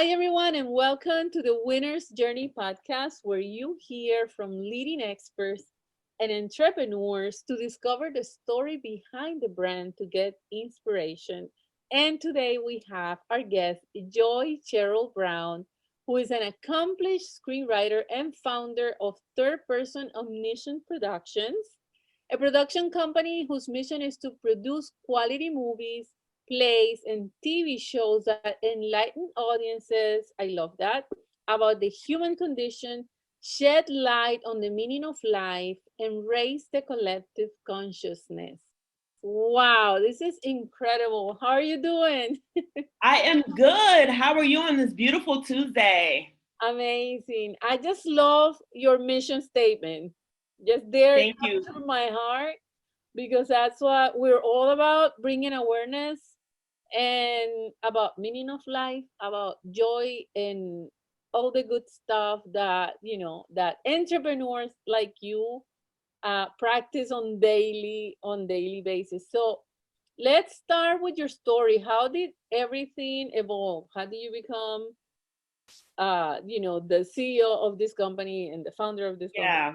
Hi, everyone, and welcome to the Winner's Journey podcast, where you hear from leading experts and entrepreneurs to discover the story behind the brand to get inspiration. And today we have our guest, Joy Cheriel Brown, who is an accomplished screenwriter and founder of Third Person Omniscient Productions, a production company whose mission is to produce quality movies, plays, and TV shows that enlighten audiences. I love that. About the human condition, shed light on the meaning of life, and raise the collective consciousness. Wow, this is incredible. How are you doing? I am good. How are you on this beautiful Tuesday? Amazing. I just love your mission statement. Just there, it Thank comes you. from my heart because that's what we're all about, bringing awareness and about meaning of life, about joy and all the good stuff that that entrepreneurs like you practice on daily basis. So let's start with your story. How did everything evolve? How did you become the CEO of this company and the founder of this company? Yeah.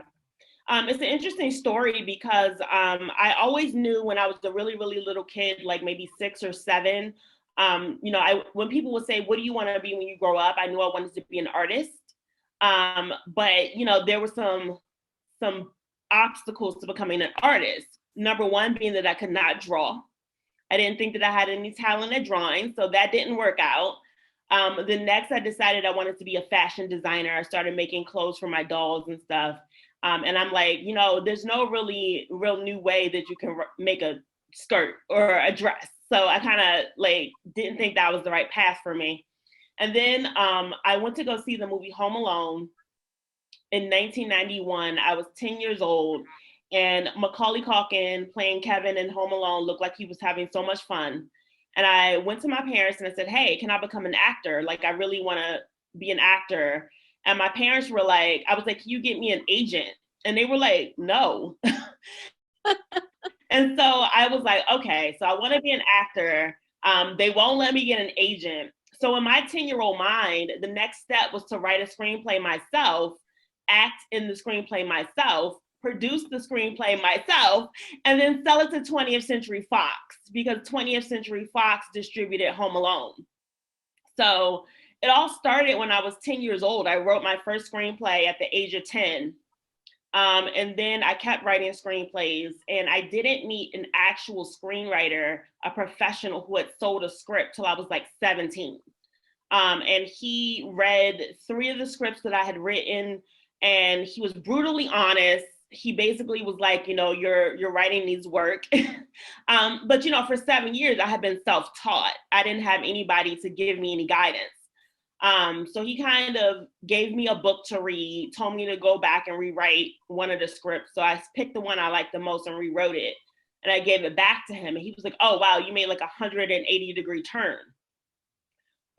It's an interesting story because I always knew when I was a really, really little kid, like maybe 6 or 7, when people would say, what do you want to be when you grow up? I knew I wanted to be an artist. But there were some obstacles to becoming an artist. Number one being that I could not draw. I didn't think that I had any talent at drawing, so that didn't work out. The next, I decided I wanted to be a fashion designer. I started making clothes for my dolls and stuff. And I'm like, there's no really real new way that you can make a skirt or a dress. So I kind of didn't think that was the right path for me. And then I went to go see the movie Home Alone in 1991. I was 10 years old, and Macaulay Culkin playing Kevin in Home Alone looked like he was having so much fun. And I went to my parents and I said, hey, can I become an actor? Like, I really want to be an actor. And my parents were like, I was like, can you get me an agent? And they were like, no. And so I was like, okay, so I want to be an actor. They won't let me get an agent. So in my 10-year-old mind, the next step was to write a screenplay myself, act in the screenplay myself, produce the screenplay myself, and then sell it to 20th Century Fox, because 20th Century Fox distributed Home Alone. So it all started when I was 10 years old. I wrote my first screenplay at the age of 10. And then I kept writing screenplays, and I didn't meet an actual screenwriter, a professional who had sold a script till I was like 17. And he read 3 of the scripts that I had written, and he was brutally honest. He basically was like, your writing needs work. But for 7 years, I had been self-taught. I didn't have anybody to give me any guidance. So he kind of gave me a book to read, told me to go back and rewrite one of the scripts. So I picked the one I liked the most and rewrote it. And I gave it back to him. And he was like, oh, wow, you made like 180-degree turn.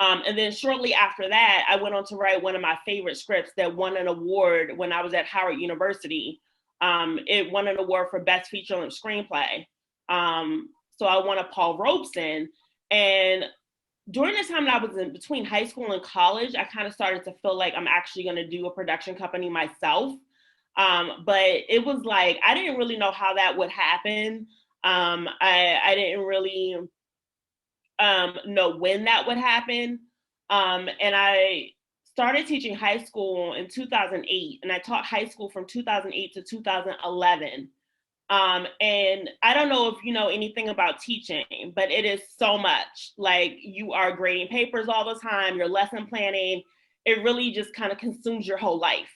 And then shortly after that, I went on to write one of my favorite scripts that won an award when I was at Howard University. It won an award for Best Feature-Length Screenplay. So I won a Paul Robeson. And during the time that I was in between high school and college, I kind of started to feel like I'm actually going to do a production company myself. But it was like, I didn't really know how that would happen. I didn't really know when that would happen. And I started teaching high school in 2008, and I taught high school from 2008 to 2011. And I don't know if you know anything about teaching, but it is so much. Like, you are grading papers all the time, you're lesson planning. It really just kind of consumes your whole life.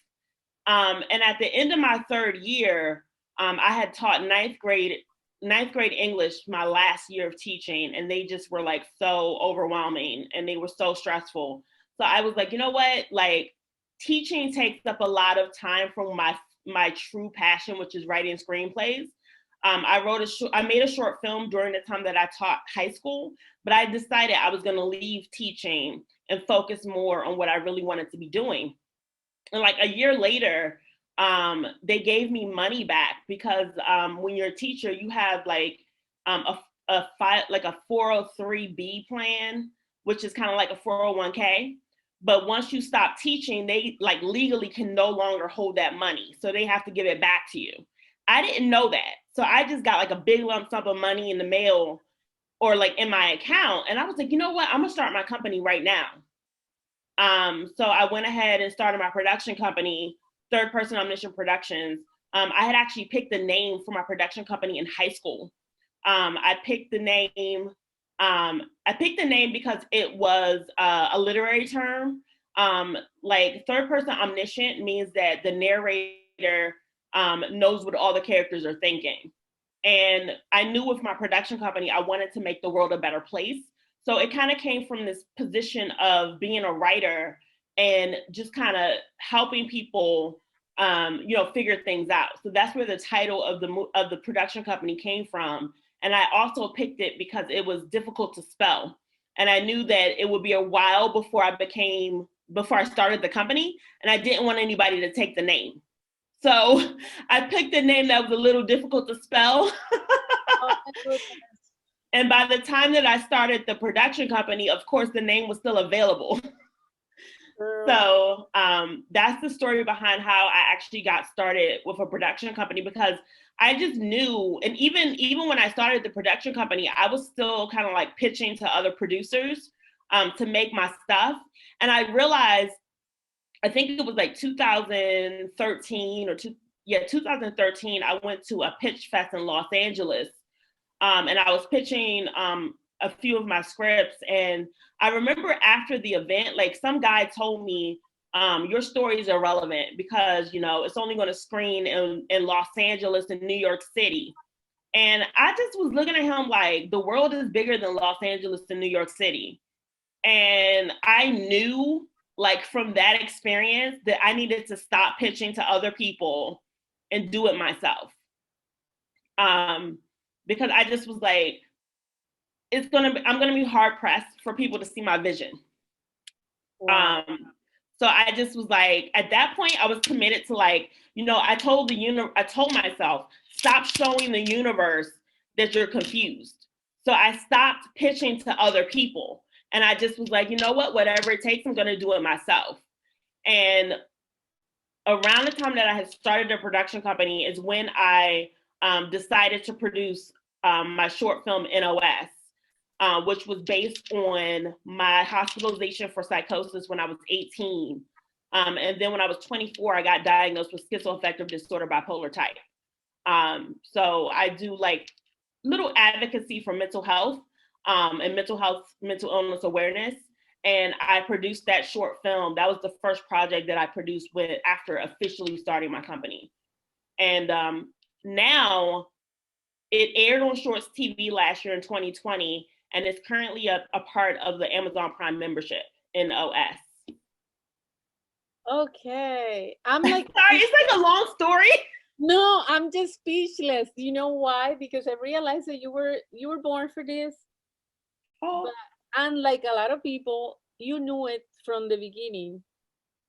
And at the end of my 3rd year, I had taught ninth grade English my last year of teaching, and they just were like so overwhelming and they were so stressful. So I was like, you know what? Like, teaching takes up a lot of time from my true passion, which is writing screenplays. I made a short film during the time that I taught high school, but I decided I was going to leave teaching and focus more on what I really wanted to be doing. And like a year later, they gave me money back because when you're a teacher, you have like a 403B plan, which is kind of like a 401k. But once you stop teaching, they like legally can no longer hold that money. So they have to give it back to you. I didn't know that. So I just got like a big lump sum of money in the mail or like in my account. And I was like, you know what? I'm gonna start my company right now. So I went ahead and started my production company, Third Person Omniscient Productions. I had actually picked the name for my production company in high school. I picked the name. I picked the name because it was a literary term. Like third person omniscient means that the narrator knows what all the characters are thinking. And I knew with my production company, I wanted to make the world a better place. So it kind of came from this position of being a writer and just kind of helping people, figure things out. So that's where the title of the production company came from. And I also picked it because it was difficult to spell. And I knew that it would be a while before I started the company, and I didn't want anybody to take the name. So I picked a name that was a little difficult to spell. Oh my goodness. And by the time that I started the production company, of course, the name was still available. So that's the story behind how I actually got started with a production company, because I just knew, and even when I started the production company, I was still kind of like pitching to other producers to make my stuff. And I realized, I think it was like 2013 2013, I went to a pitch fest in Los Angeles. And I was pitching a few of my scripts. And I remember after the event, like some guy told me, your story is irrelevant because, it's only going to screen in Los Angeles and New York City. And I just was looking at him like, the world is bigger than Los Angeles and New York City. And I knew, like, from that experience that I needed to stop pitching to other people and do it myself. Because I just was like, I'm gonna be hard pressed for people to see my vision. Wow. So I just was like, at that point, I was committed to like, I told myself, stop showing the universe that you're confused. So I stopped pitching to other people. And I just was like, you know what, whatever it takes, I'm gonna do it myself. And around the time that I had started the production company is when I decided to produce my short film NOS, which was based on my hospitalization for psychosis when I was 18. And then when I was 24, I got diagnosed with schizoaffective disorder bipolar type. So I do like little advocacy for mental health and mental illness awareness. And I produced that short film. That was the first project that I produced after officially starting my company. And now it aired on Shorts TV last year in 2020, and it's currently a part of the Amazon Prime membership in OS. Okay. I'm like, sorry, it's like a long story. No, I'm just speechless. Do you know why? Because I realized that you were born for this. Oh. But unlike a lot of people, you knew it from the beginning,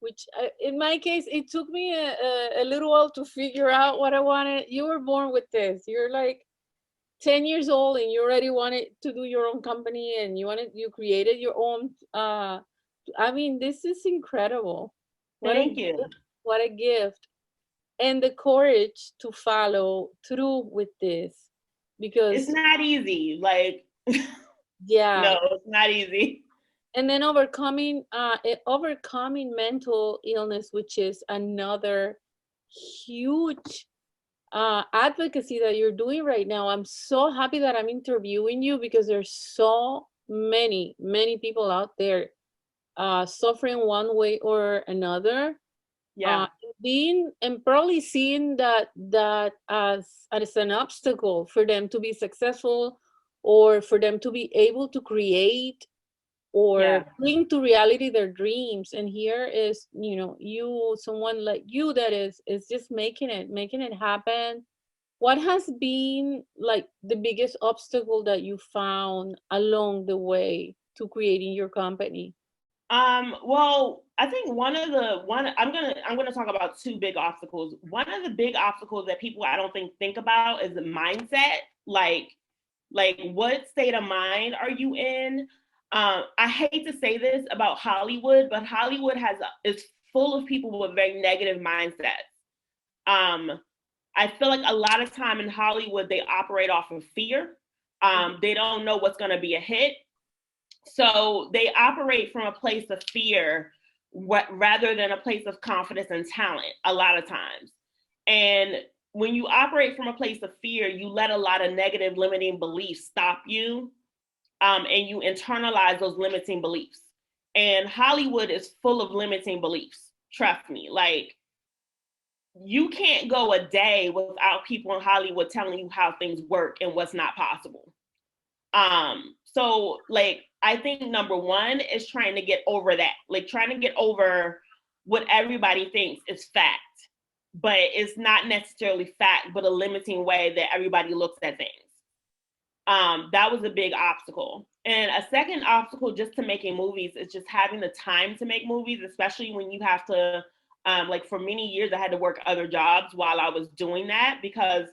which in my case, it took me a little while to figure out what I wanted. You were born with this. You're like 10 years old and you already wanted to do your own company and you created your own. I mean, this is incredible. Thank you. What a gift. And the courage to follow through with this, because it's not easy. Like, yeah, no, it's not easy. And then overcoming mental illness, which is another huge advocacy that you're doing right now. I'm so happy that I'm interviewing you because there's so many people out there suffering one way or another. Yeah. Being and probably seeing that as an obstacle for them to be successful, or for them to be able to create or bring to reality their dreams. And here is, someone like you that is just making it happen. What has been like the biggest obstacle that you found along the way to creating your company? Well, I think I'm gonna talk about two big obstacles. One of the big obstacles that people I don't think about is the mindset. Like what state of mind are you in? I hate to say this about Hollywood, but Hollywood is full of people with very negative mindsets. I feel like a lot of time in Hollywood, they operate off of fear. They don't know what's going to be a hit. So they operate from a place of fear rather than a place of confidence and talent a lot of times. And when you operate from a place of fear, you let a lot of negative limiting beliefs stop you, and you internalize those limiting beliefs. And Hollywood is full of limiting beliefs. Trust me, like you can't go a day without people in Hollywood telling you how things work and what's not possible. So like I think number one is trying to get over that, like trying to get over what everybody thinks is fact, but it's not necessarily fact, but a limiting way that everybody looks at things. That was a big obstacle. And a second obstacle just to making movies is just having the time to make movies, especially when you have to, like for many years, I had to work other jobs while I was doing that because,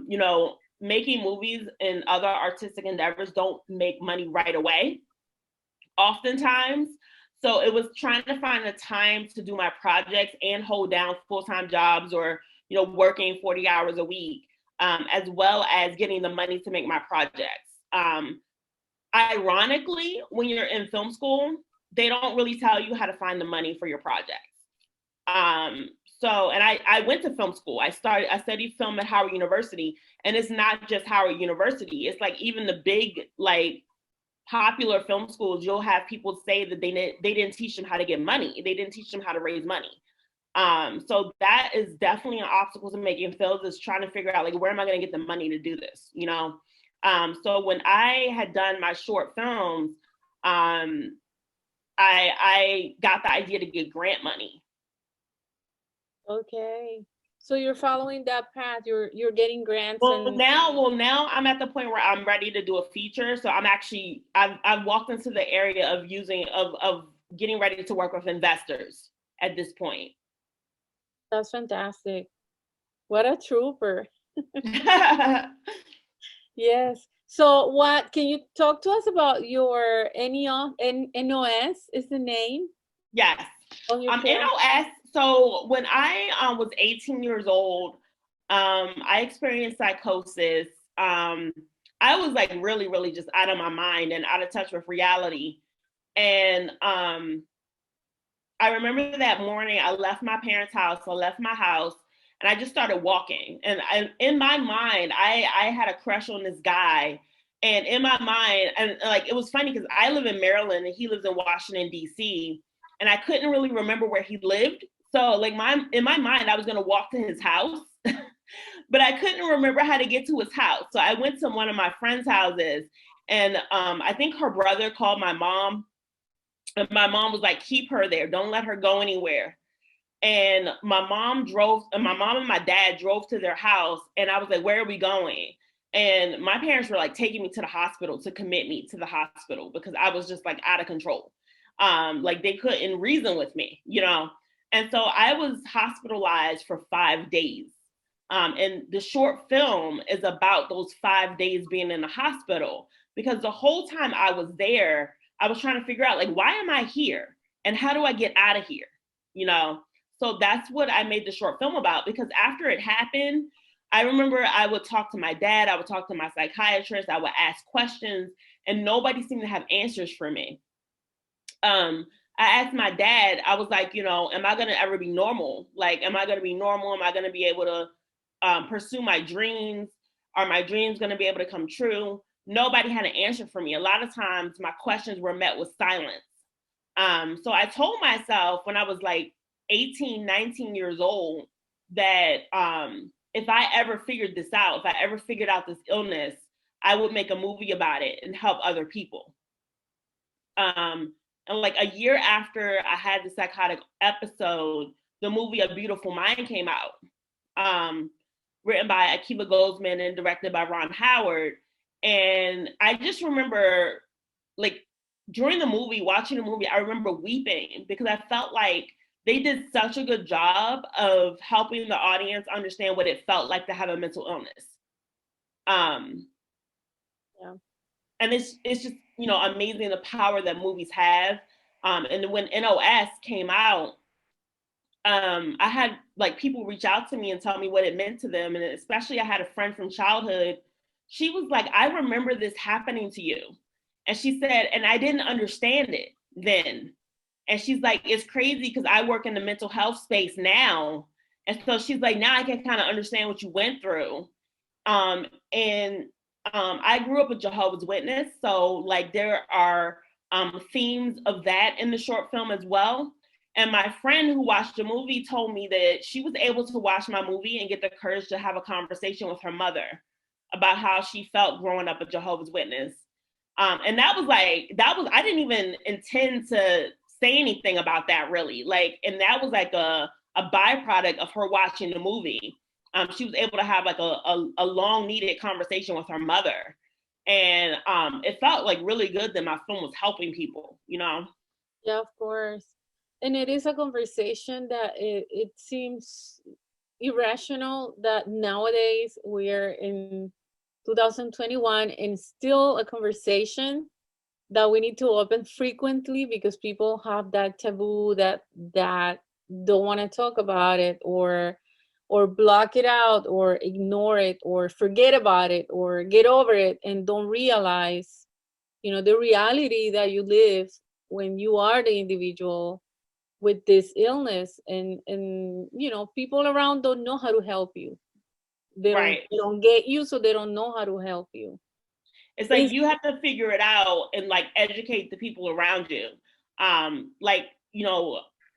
you know, making movies and other artistic endeavors don't make money right away, oftentimes. So it was trying to find the time to do my projects and hold down full-time jobs or, you know, working 40 hours a week, as well as getting the money to make my projects. Ironically, when you're in film school, they don't really tell you how to find the money for your projects. And I went to film school. I studied film at Howard University, and it's not just Howard University. It's like even the big, like popular film schools, you'll have people say that they didn't teach them how to get money. They didn't teach them how to raise money. So that is definitely an obstacle to making films, is trying to figure out like, where am I going to get the money to do this? You know? So when I had done my short films, I got the idea to get grant money. Okay. So you're following that path. You're getting grants Well, and now I'm at the point where I'm ready to do a feature. So I've walked into the area of getting ready to work with investors at this point. that's fantastic. What a trooper. Yes. So what can you talk to us about your NOS is the name Yes. of your film? NOS. So when I was 18 years old, I experienced psychosis. I was like really, really just out of my mind and out of touch with reality. And I remember that morning I left my parents' house, I left my house, and I just started walking. And in my mind, I had a crush on this guy. And in my mind, and like it was funny because I live in Maryland and he lives in Washington, D.C., and I couldn't really remember where he lived. So like in my mind, I was gonna walk to his house, but I couldn't remember how to get to his house. So I went to one of my friends' houses, and I think her brother called my mom, and my mom was like, keep her there, don't let her go anywhere. And my mom and my dad drove to their house, and I was like, where are we going? And my parents were like taking me to the hospital to commit me to the hospital because I was just like out of control. Like they couldn't reason with me, you know? And so I was hospitalized for 5 days. And the short film is about those 5 days being in the hospital, because the whole time I was there, I was trying to figure out like, why am I here? And how do I get out of here? You know? So that's what I made the short film about, because after it happened, I remember I would talk to my dad, I would talk to my psychiatrist, I would ask questions, and nobody seemed to have answers for me. I asked my dad, I was like, you know, am I going to ever be normal? Like, am I going to be normal? Am I going to be able to pursue my dreams? Are my dreams going to be able to come true? Nobody had an answer for me. A lot of times my questions were met with silence. So I told myself when I was like 18, 19 years old that if I ever figured this out, if I ever figured out this illness, I would make a movie about it and help other people. And like a year after I had the psychotic episode, the movie A Beautiful Mind came out, written by Akiva Goldsman and directed by Ron Howard. And I just remember, like, during the movie, watching the movie, I remember weeping because I felt like they did such a good job of helping the audience understand what it felt like to have a mental illness. Yeah. And it's just amazing the power that movies have. And when NOS came out, I had like people reach out to me and tell me what it meant to them. And especially I had a friend from childhood. She was like, I remember this happening to you. And she said, and I didn't understand it then. And she's like, it's crazy because I work in the mental health space now. And so she's like, now I can kind of understand what you went through. And I grew up a Jehovah's Witness. So like there are themes of that in the short film as well. And my friend who watched the movie told me that she was able to watch my movie and get the courage to have a conversation with her mother about how she felt growing up a Jehovah's Witness. And I didn't even intend to say anything about that really. Like, and that was like a byproduct of her watching the movie. She was able to have like a long needed conversation with her mother. And it felt like really good that my film was helping people, Yeah, of course. And it is a conversation that it seems irrational that nowadays we're in 2021 and still a conversation that we need to open frequently because people have that taboo that don't want to talk about it or block it out or ignore it or forget about it or get over it and don't realize the reality that you live when you are the individual with this illness. And people around don't know how to help you. they don't Right. they don't get you, so they don't know how to help you. It's like you have to figure it out and like educate the people around you. Like,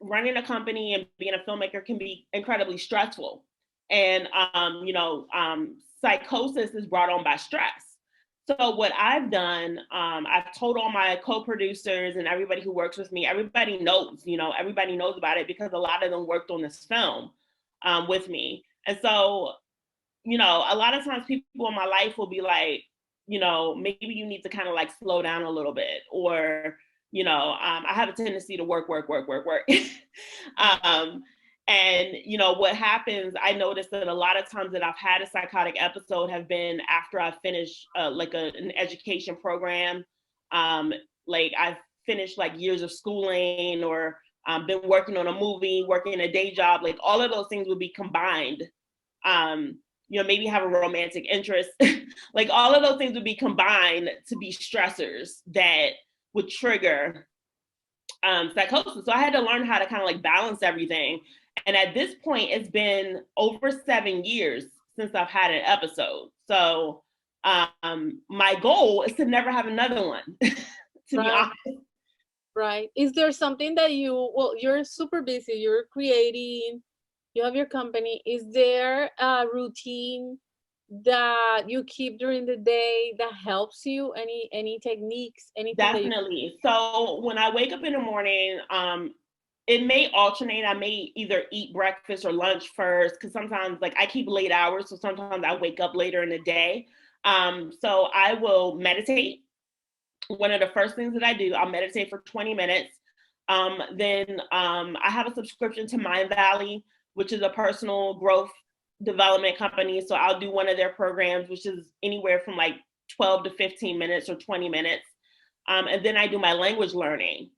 running a company and being a filmmaker can be incredibly stressful. And psychosis is brought on by stress. So what I've done, I've told all my co-producers and everybody who works with me, everybody knows about it because a lot of them worked on this film with me. And so, a lot of times people in my life will be like, maybe you need to kind of like slow down a little bit, or, I have a tendency to work. And, what happens, I noticed that a lot of times that I've had a psychotic episode have been after I finished like an education program. Like I've finished like years of schooling or been working on a movie, working a day job, like all of those things would be combined. Maybe have a romantic interest. Like all of those things would be combined to be stressors that would trigger psychosis. So I had to learn how to kind of like balance everything. And at this point, it's been over 7 years since I've had an episode. So my goal is to never have another one, to be Right. honest. Right. Is there something that you're super busy, you're creating, you have your company. Is there a routine that you keep during the day that helps you? Any techniques, anything that you? Definitely. So when I wake up in the morning, it may alternate. I may either eat breakfast or lunch first, because sometimes like I keep late hours, so sometimes I wake up later in the day. So I will meditate. One of the first things that I do, I'll meditate for 20 minutes. Then I have a subscription to Mind Valley, which is a personal growth development company. So I'll do one of their programs, which is anywhere from like 12 to 15 minutes or 20 minutes. And then I do my language learning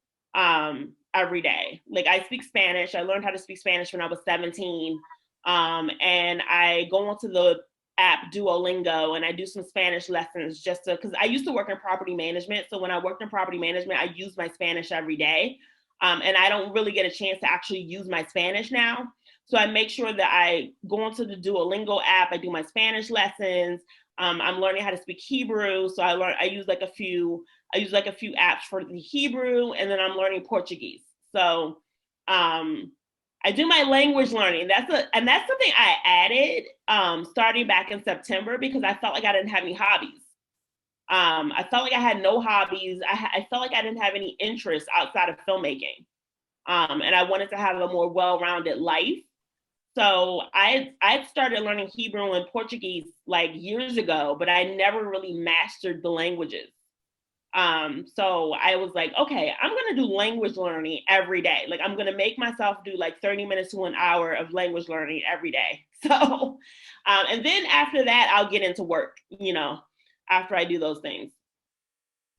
every day. Like I speak Spanish. I learned how to speak Spanish when I was 17. And I go onto the app Duolingo and I do some Spanish lessons just because I used to work in property management. So when I worked in property management, I use my Spanish every day. And I don't really get a chance to actually use my Spanish now. So I make sure that I go onto the Duolingo app. I do my Spanish lessons. I'm learning how to speak Hebrew. So I use like a few apps for the Hebrew, and then I'm learning Portuguese. So I do my language learning. That's something I added starting back in September because I felt like I didn't have any hobbies. I felt like I had no hobbies. I felt like I didn't have any interests outside of filmmaking. And I wanted to have a more well-rounded life. So I started learning Hebrew and Portuguese like years ago, but I never really mastered the languages. So I was like, okay, I'm going to do language learning every day. Like I'm going to make myself do like 30 minutes to an hour of language learning every day. So, and then after that, I'll get into work, after I do those things.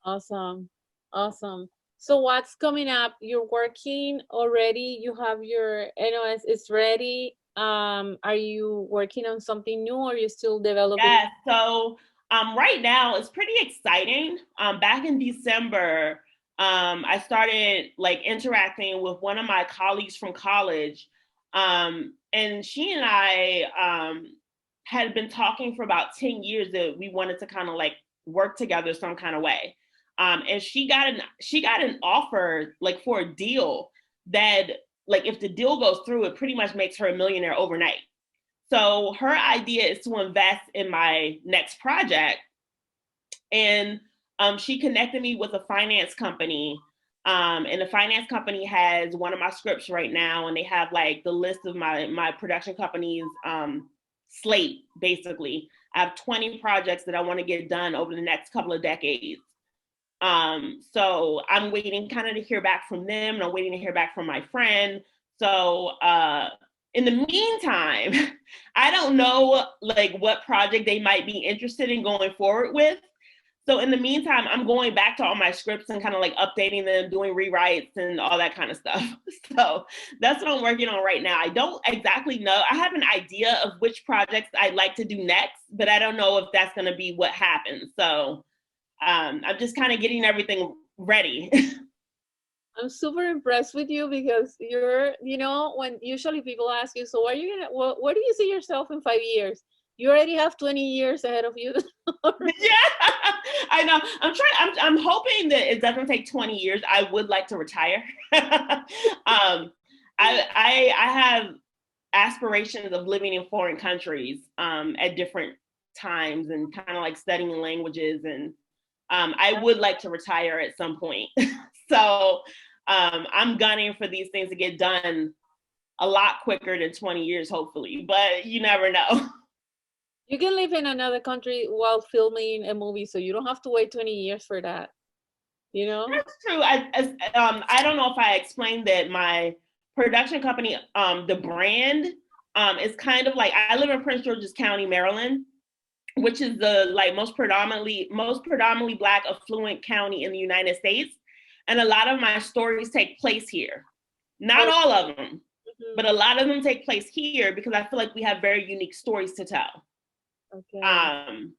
Awesome. Awesome. So what's coming up? You're working already. You have your NOS is ready. Are you working on something new or are you still developing? Yeah, so right now it's pretty exciting. Back in December, I started like interacting with one of my colleagues from college, and she and I had been talking for about 10 years that we wanted to kind of like work together some kind of way. And she got an offer like for a deal that like if the deal goes through, it pretty much makes her a millionaire overnight. So her idea is to invest in my next project. And she connected me with a finance company. And the finance company has one of my scripts right now, and they have like the list of my production company's slate, basically. I have 20 projects that I want to get done over the next couple of decades. So I'm waiting kind of to hear back from them, and I'm waiting to hear back from my friend. So in the meantime, I don't know like what project they might be interested in going forward with. So in the meantime, I'm going back to all my scripts and kind of like updating them, doing rewrites and all that kind of stuff. So that's what I'm working on right now. I don't exactly know. I have an idea of which projects I'd like to do next, but I don't know if that's going to be what happens. So I'm just kind of getting everything ready. I'm super impressed with you because you're, when usually people ask you, so are you gonna, where do you see yourself in 5 years? You already have 20 years ahead of you. Yeah, I know. I'm hoping that it doesn't take 20 years. I would like to retire. I have aspirations of living in foreign countries at different times and kind of like studying languages, and I would like to retire at some point. So I'm gunning for these things to get done a lot quicker than 20 years, hopefully, but you never know. You can live in another country while filming a movie, so you don't have to wait 20 years for that, you know? That's true. I don't know if I explained that my production company, the brand, is kind of like I live in Prince George's County, Maryland, which is the like most predominantly Black affluent county in the United States, and a lot of my stories take place here. Not Oh, all of them, but mhm. a lot of them take place here because I feel like we have very unique stories to tell. Okay. Um,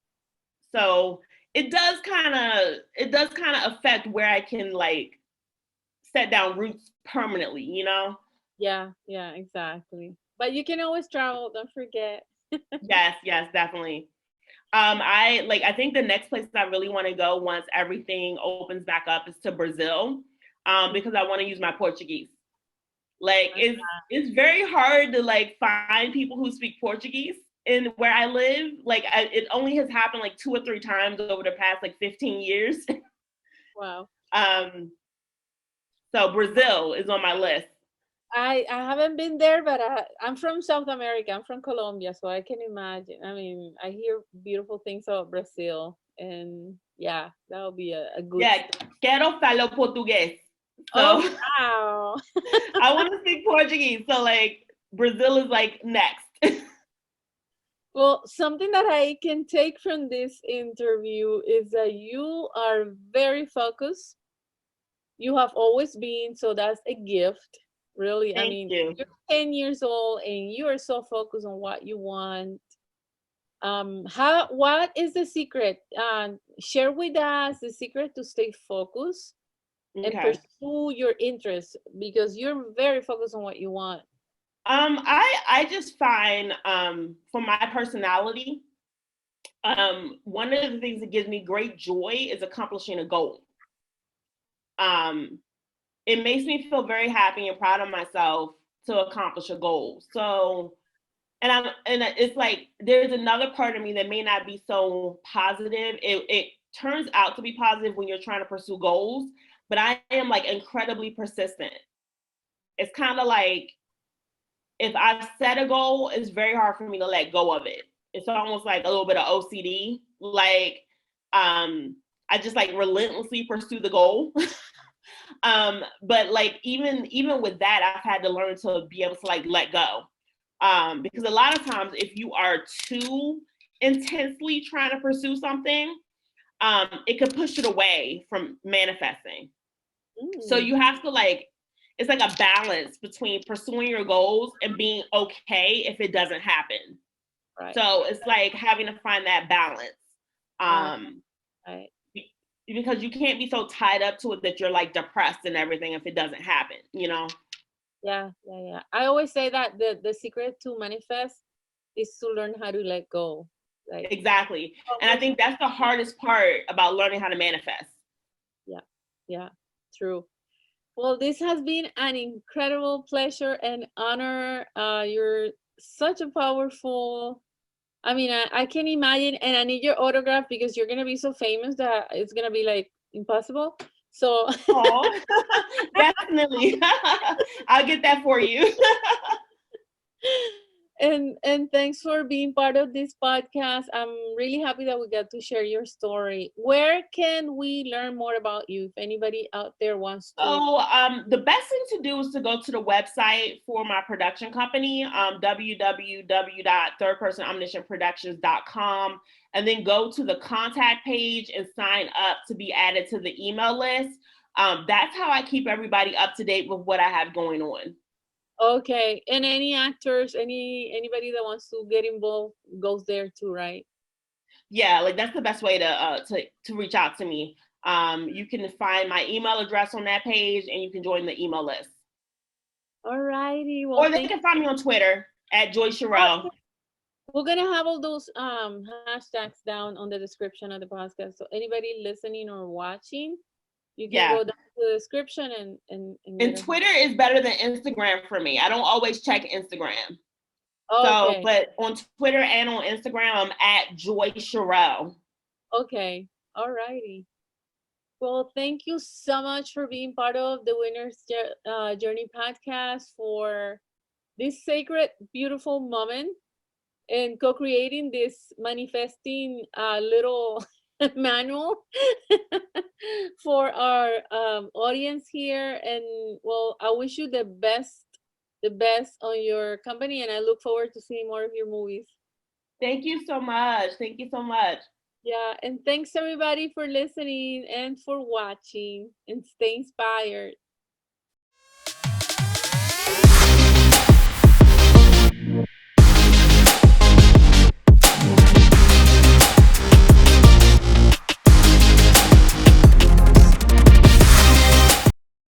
so it does kind of affect where I can like set down roots permanently, you know? Yeah, yeah, exactly. But you can always travel, don't forget. Yes, yes, definitely. I think the next place I really want to go once everything opens back up is to Brazil, because I want to use my Portuguese. Like it's very hard to like find people who speak Portuguese in where I live. Like it only has happened like 2 or 3 times over the past like 15 years. Wow. um, so Brazil is on my list. I haven't been there, but I'm from South America. I'm from Colombia, so I can imagine. I mean, I hear beautiful things about Brazil, and yeah, that'll be a good Yeah, start. quero falar português. Oh, So wow. I want to speak Portuguese. So like Brazil is like next. Well, something that I can take from this interview is that you are very focused. You have always been, so that's a gift, really. I Thank mean, you. you're 10 years old and you are so focused on what you want. What is the secret? Share with us the secret to stay focused and Okay. pursue your interests because you're very focused on what you want. I just find for my personality, one of the things that gives me great joy is accomplishing a goal. Um, it makes me feel very happy and proud of myself to accomplish a goal. So, and it's like there's another part of me that may not be so positive. It turns out to be positive when you're trying to pursue goals, but I am like incredibly persistent. It's kind of like if I set a goal, it's very hard for me to let go of it. It's almost like a little bit of OCD. Like, I just like relentlessly pursue the goal. But like even with that, I've had to learn to be able to like let go. Because a lot of times, if you are too intensely trying to pursue something, it could push it away from manifesting. So Mm, you have to like, it's like a balance between pursuing your goals and being okay if it doesn't happen. right. So it's like having to find that balance. Uh, Um, right. because you can't be so tied up to it that you're like depressed and everything if it doesn't happen, you know? Yeah, yeah, yeah. I always say that the secret to manifest is to learn how to let go. Like Exactly. And I focus. think that's the hardest part about learning how to manifest. Yeah, yeah, true. Well, this has been an incredible pleasure and honor. You're such a powerful. I mean, I can imagine, and I need your autograph because you're gonna be so famous that it's gonna be like impossible. So Oh, definitely. I'll get that for you. and thanks for being part of this podcast. I'm really happy that we got to share your story. Where can we learn more about you if anybody out there wants to? So the best thing to do is to go to the website for my production company, www.thirdpersonomniscientproductions.com, and then go to the contact page and sign up to be added to the email list. That's how I keep everybody up to date with what I have going on. Okay, and any actors, anybody that wants to get involved goes there too, right? Yeah, like that's the best way to reach out to me. You can find my email address on that page, and you can join the email list. All righty. Or Well, they thank can find me on Twitter at Joy you. Cheriel. We're gonna have all those hashtags down on the description of the podcast. So anybody listening or watching, you can Yeah. go down to the description and And get a. Twitter is better than Instagram for me. I don't always check Instagram. So, Okay, but on Twitter and on Instagram, I'm at Joy Cheriel. okay, all righty. Well, thank you so much for being part of the Journey podcast for this sacred, beautiful moment and co-creating this manifesting little manual for our audience here. And well, I wish you the best on your company, and I look forward to seeing more of your movies. Thank you so much. Thank you so much. Yeah, and thanks everybody for listening and for watching, and stay inspired.